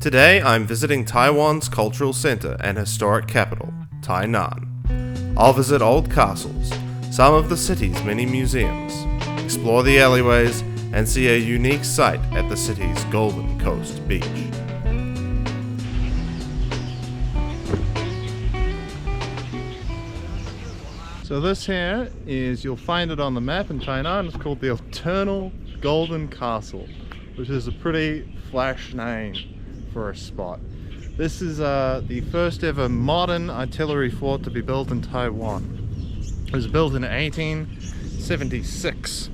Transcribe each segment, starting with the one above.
Today I'm visiting Taiwan's cultural center and historic capital, Tainan. I'll visit old castles, some of the city's many museums, explore the alleyways, and see a unique sight at the city's Golden Coast beach. So this here is, you'll find it on the map in Tainan, it's called the Eternal Golden Castle, which is a pretty flash name for a spot. This is the first ever modern artillery fort to be built in Taiwan. It was built in 1876,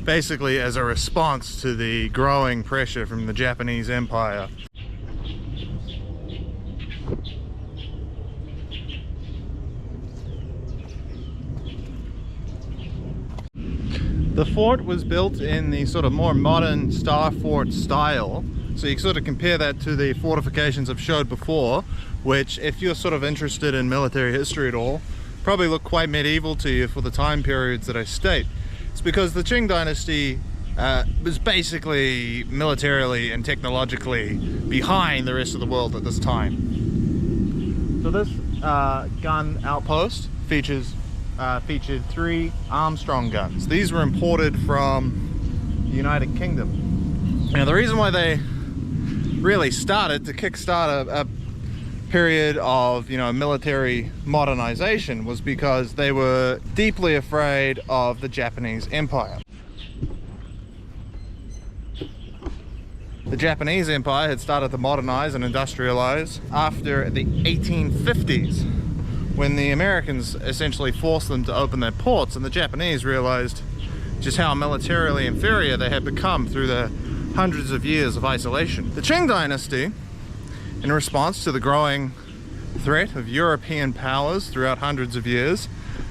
basically as a response to the growing pressure from the Japanese Empire. The fort was built in the sort of more modern star fort style, so you sort of compare that to the fortifications I've showed before, which, if you're sort of interested in military history at all, probably look quite medieval to you for the time periods that I state. It's because the Qing dynasty was basically militarily and technologically behind the rest of the world at this time. So this gun outpost featured 3 Armstrong guns. These were imported from the United Kingdom. Now the reason why they really started to kickstart a period of, military modernization was because they were deeply afraid of the Japanese Empire. The Japanese Empire had started to modernize and industrialize after the 1850s, when the Americans essentially forced them to open their ports, and the Japanese realized just how militarily inferior they had become through the hundreds of years of isolation. The Qing dynasty, in response to the growing threat of European powers throughout hundreds of years,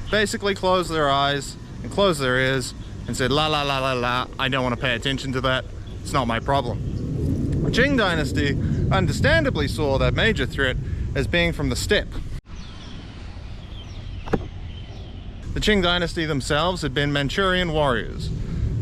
basically closed their eyes and closed their ears and said, la la la la la, I don't want to pay attention to that, it's not my problem. The Qing dynasty understandably saw that major threat as being from the steppe. The Qing dynasty themselves had been Manchurian warriors.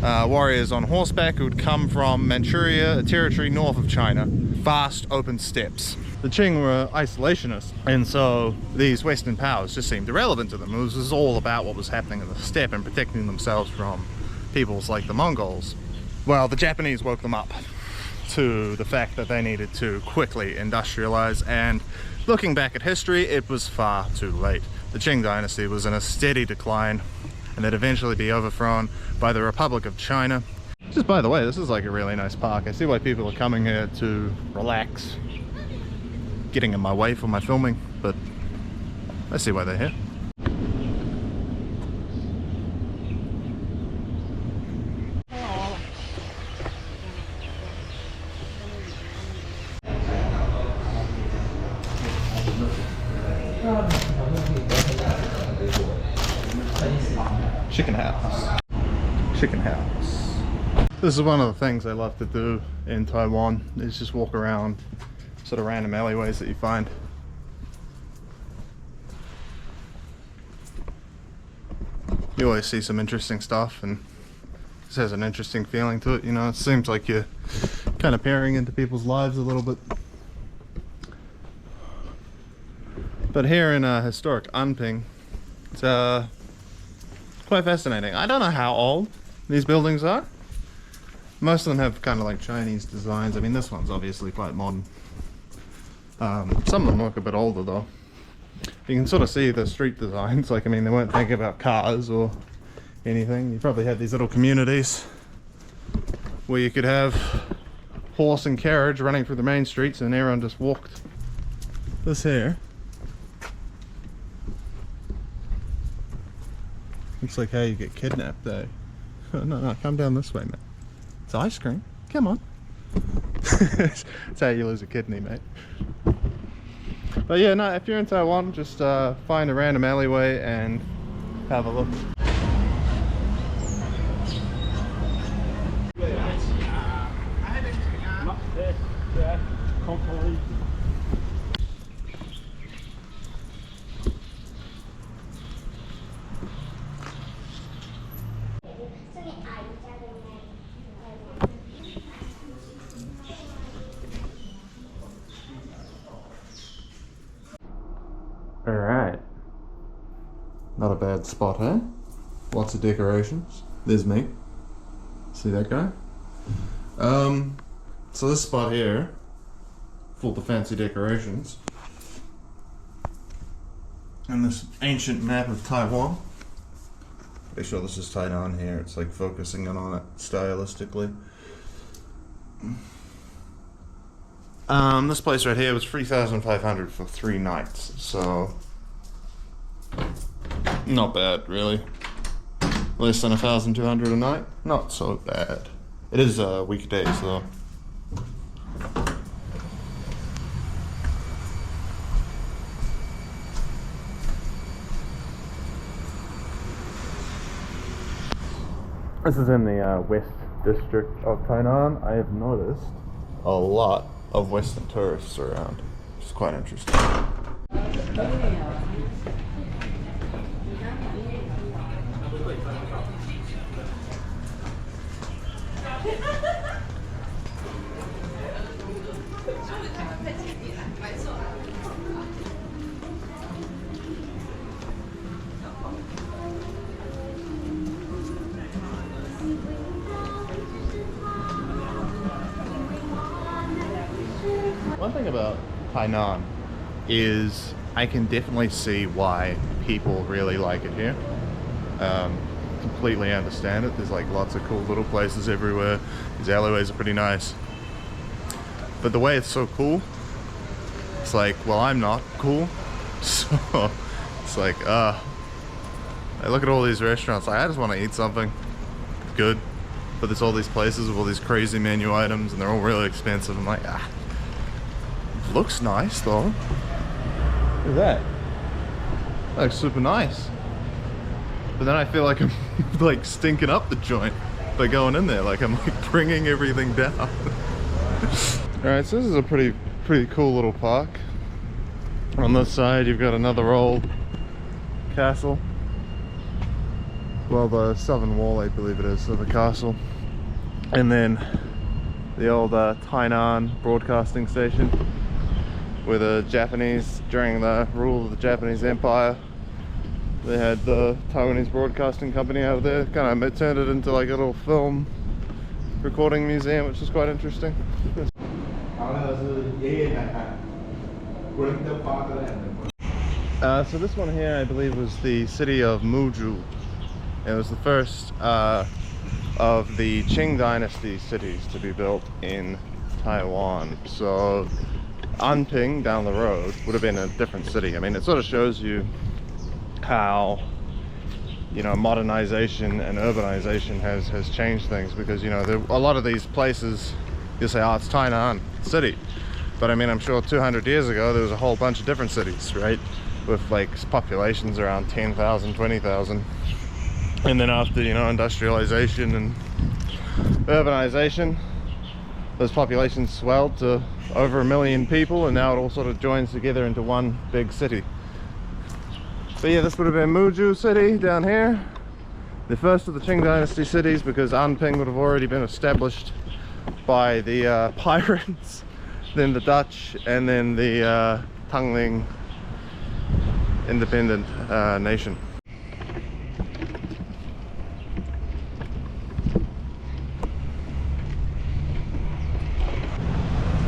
Warriors on horseback who would come from Manchuria, a territory north of China. Vast open steppes. The Qing were isolationists, and so these Western powers just seemed irrelevant to them. It was all about what was happening in the steppe and protecting themselves from peoples like the Mongols. Well, the Japanese woke them up to the fact that they needed to quickly industrialize, and looking back at history, it was far too late. The Qing dynasty was in a steady decline, and they'd eventually be overthrown by the Republic of China. Just by the way, this is like a really nice park. I see why people are coming here to relax. Getting in my way for my filming, but I see why they're here. Chicken house. Chicken house. This is one of the things I love to do in Taiwan, is just walk around sort of random alleyways that you find. You always see some interesting stuff, and this has an interesting feeling to it, it seems like you're kind of peering into people's lives a little bit. But here in historic Anping, it's quite fascinating. I don't know how old these buildings are. Most of them have kind of like Chinese designs. I mean, this one's obviously quite modern. Some of them look a bit older though. You can sort of see the street designs. Like, I mean, they weren't thinking about cars or anything. You probably had these little communities where you could have horse and carriage running through the main streets, and everyone just walked. This here looks like how you get kidnapped, eh? No, come down this way, mate. It's ice cream. Come on. That's how you lose a kidney, mate. But yeah, no, if you're in Taiwan, just find a random alleyway and have a look. Not a bad spot, eh? Lots of decorations. There's me. See that guy? So this spot here, full of fancy decorations. And this ancient map of Taiwan. Pretty sure this is Tainan here. It's like focusing in on it stylistically. This place right here was 3,500 for 3 nights, so not bad really. Less than 1,200 a night. Not so bad. It is weekdays though. This is in the west district of Tainan. I have noticed a lot of Western tourists around, which is quite interesting. One thing about Tainan is I can definitely see why people really like it here. Completely understand it. There's like lots of cool little places everywhere. These alleyways are pretty nice. But the way it's so cool, it's like, well, I'm not cool. So it's like, I look at all these restaurants, like, I just want to eat something good. But there's all these places with all these crazy menu items and they're all really expensive. I'm like, looks nice though. Look at that. Looks super nice. But then I feel like I'm like stinking up the joint by going in there. Like I'm like bringing everything down. Alright, so this is a pretty cool little park. On this side you've got another old castle. Well, the southern wall I believe it is of the castle. And then the old Tainan broadcasting station, where the Japanese, during the rule of the Japanese Empire, they had the Taiwanese broadcasting company out there. Kind of turned it into like a little film recording museum, which is quite interesting. So this one here I believe was the city of Muju. It was the first of the Qing dynasty cities to be built in Taiwan. So Anping down the road would have been a different city. I mean, it sort of shows you how, you know, modernization and urbanization has changed things, because, you know, a lot of these places you say, oh, it's Tainan city, but I mean, I'm sure 200 years ago there was a whole bunch of different cities, right, with like populations around 10,000, 20,000. And then after, you know, industrialization and urbanization, those populations swelled to over 1 million people, and now it all sort of joins together into one big city. But yeah, this would have been Muju city down here, the first of the Qing dynasty cities, because Anping would have already been established by the pirates, then the Dutch, and then the Tangling independent nation.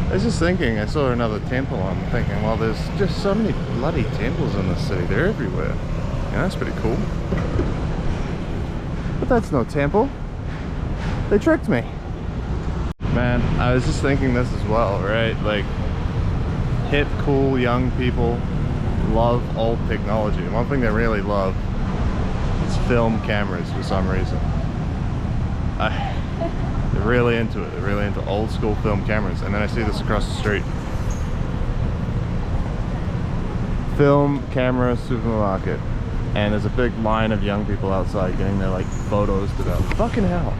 I was just thinking, I saw another temple, I'm thinking, well, there's just so many bloody temples in this city, they're everywhere. Yeah, that's pretty cool. But that's no temple. They tricked me. Man, I was just thinking this as well, right? Like, hip, cool, young people love old technology. And one thing they really love is film cameras for some reason. They're really into it. They're really into old school film cameras. And then I see this across the street. Film camera supermarket. And there's a big line of young people outside getting their like photos developed. Fucking hell.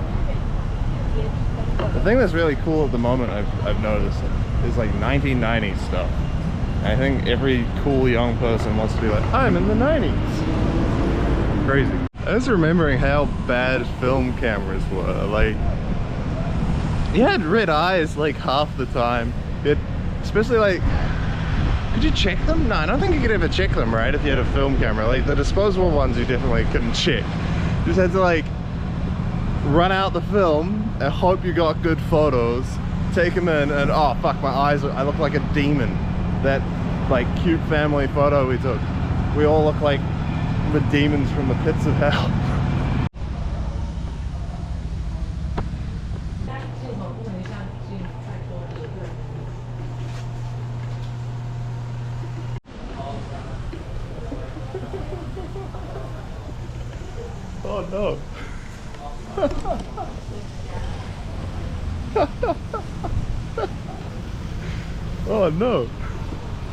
The thing that's really cool at the moment I've noticed is like 1990s stuff. And I think every cool young person wants to be like, I'm in the 90s. Crazy. I was remembering how bad film cameras were. Like, you had red eyes like half the time. Especially like Could you check them? No, I don't think you could ever check them, right? If you had a film camera. Like the disposable ones, you definitely couldn't check. You just had to like run out the film and hope you got good photos, take them in, and oh fuck, my eyes, I look like a demon. That like cute family photo we took, we all look like the demons from the pits of hell. Oh no. Oh no.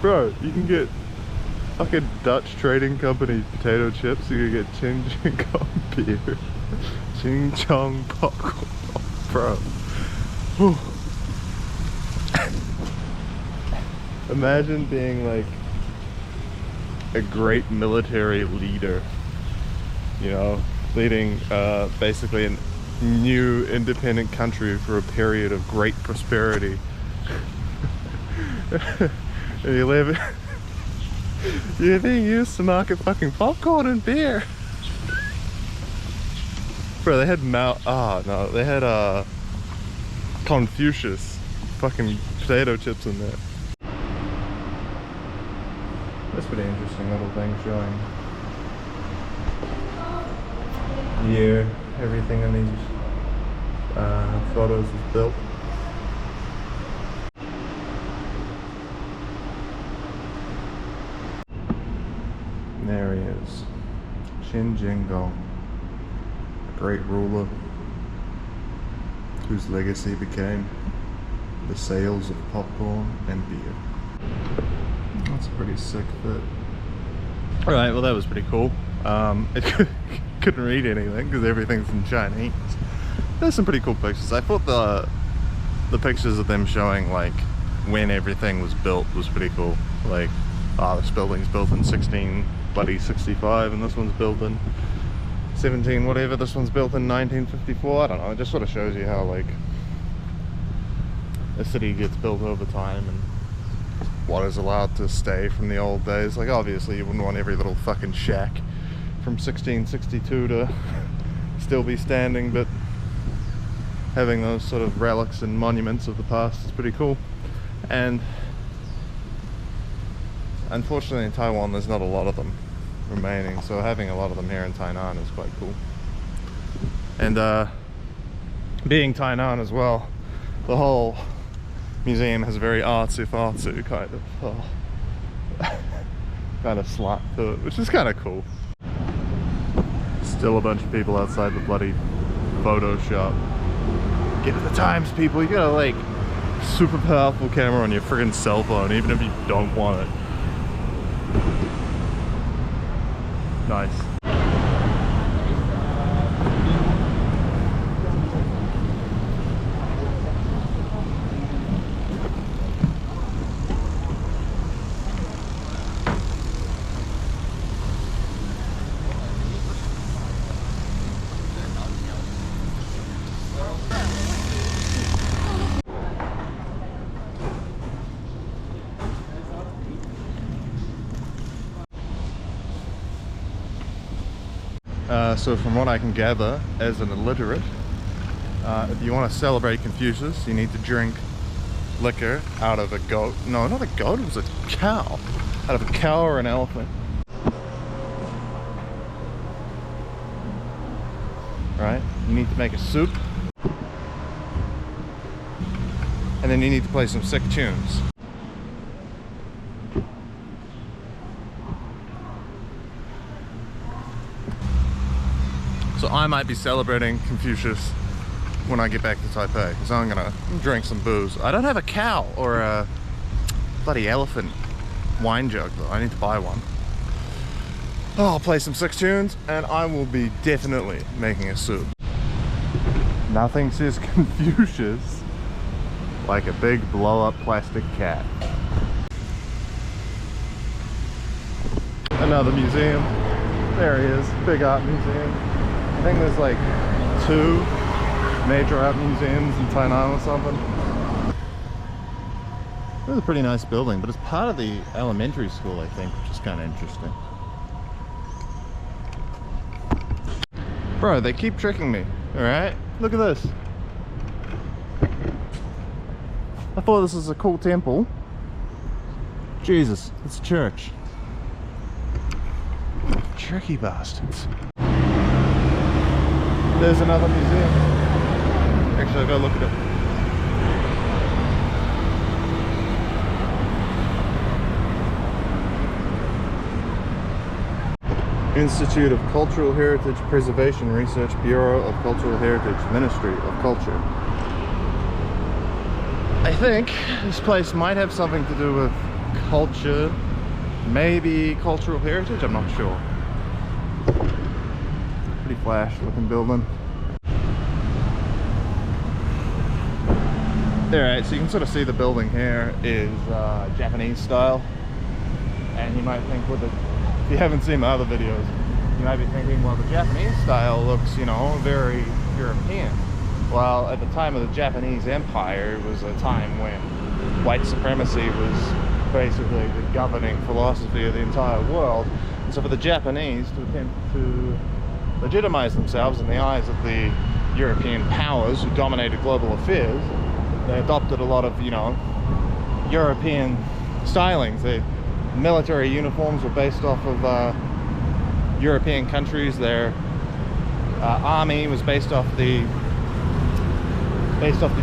Bro, you can get fucking Dutch trading company potato chips, you can get Ching Ching Kong beer. Ching Chong popcorn. Oh, bro. Whew. Imagine being like a great military leader, you know, leading basically a new independent country for a period of great prosperity. And you live, you're being used to market fucking popcorn and beer. Bro, they had they had Confucius fucking potato chips in there. That's pretty interesting little thing showing year everything in these photos was built. There he is, Qin Jin Gong, a great ruler whose legacy became the sales of popcorn and beer. That's a pretty sick fit. Alright, well that was pretty cool. It couldn't read anything because everything's in Chinese. There's some pretty cool pictures. I thought the pictures of them showing like when everything was built was pretty cool. Like, this building's built in 1665 and this one's built in 17 whatever, this one's built in 1954. I don't know, it just sort of shows you how like a city gets built over time and what is allowed to stay from the old days. Like obviously you wouldn't want every little fucking shack from 1662 to still be standing, but having those sort of relics and monuments of the past is pretty cool. And unfortunately in Taiwan there's not a lot of them remaining, so having a lot of them here in Tainan is quite cool. And being Tainan as well, the whole museum has a very artsy kind of slant to it, which is kind of cool. Still a bunch of people outside the bloody photo shop. Get with the times, people. You got a like super powerful camera on your friggin' cell phone, even if you don't want it. Nice. So from what I can gather, as an illiterate, if you want to celebrate Confucius, you need to drink liquor out of a goat. No, not a goat, it was a cow. Out of a cow or an elephant. Right? You need to make a soup. And then you need to play some sick tunes. So I might be celebrating Confucius when I get back to Taipei, because I'm gonna drink some booze. I don't have a cow or a bloody elephant wine jug though. I need to buy one. Oh, I'll play some sick tunes and I will be definitely making a soup. Nothing says Confucius like a big blow up plastic cat. Another museum. There he is, big art museum. I think there's like 2 major art museums in Tainan or something. It was a pretty nice building, but it's part of the elementary school, I think, which is kind of interesting. Bro, they keep tricking me, alright? Look at this. I thought this was a cool temple. Jesus, it's a church. Tricky bastards. There's another museum. Actually, I'll go look at it. Institute of Cultural Heritage Preservation Research, Bureau of Cultural Heritage, Ministry of Culture. I think this place might have something to do with culture, maybe cultural heritage, I'm not sure. Pretty flash looking building. Alright, so you can sort of see the building here is Japanese style, and you might think with the, if you haven't seen my other videos, you might be thinking, well, the Japanese style looks, you know, very European. Well, at the time of the Japanese Empire, it was a time when white supremacy was basically the governing philosophy of the entire world. And so for the Japanese to attempt to legitimize themselves in the eyes of the European powers who dominated global affairs, they adopted a lot of, you know, European stylings. The military uniforms were based off of European countries. Their army was based off the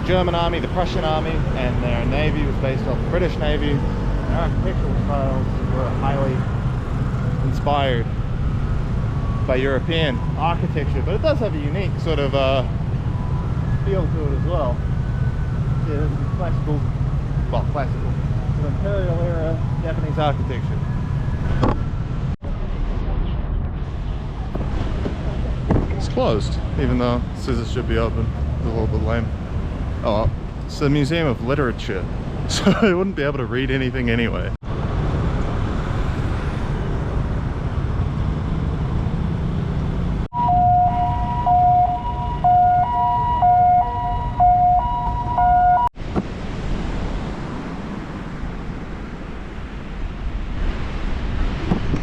German army, the Prussian army, and their navy was based off the British navy. Their architectural styles were highly inspired by European architecture, but it does have a unique sort of feel to it as well. Yeah, there's some classical, some imperial era Japanese architecture. It's closed, even though it says it should be open. It's a little bit lame. Oh well, it's the Museum of Literature, so I wouldn't be able to read anything anyway.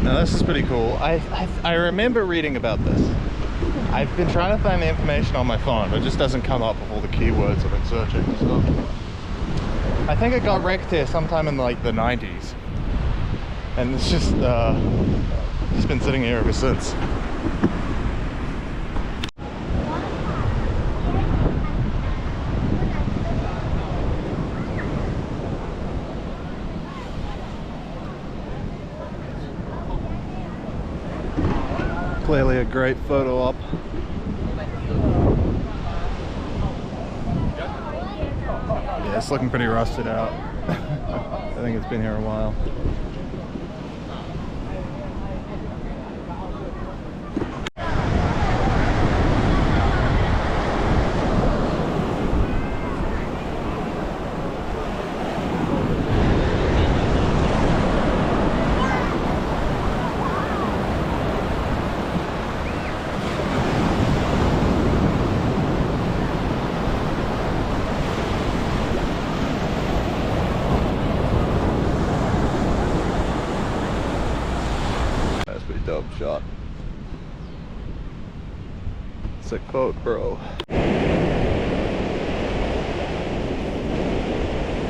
Now this is pretty cool. I remember reading about this. I've been trying to find the information on my phone, but it just doesn't come up with all the keywords I've been searching. So I think it got wrecked here sometime in like the 90s, and it's just been sitting here ever since. Clearly a great photo op. Yeah, it's looking pretty rusted out. I think it's been here a while. Dope shot. Sick quote, bro.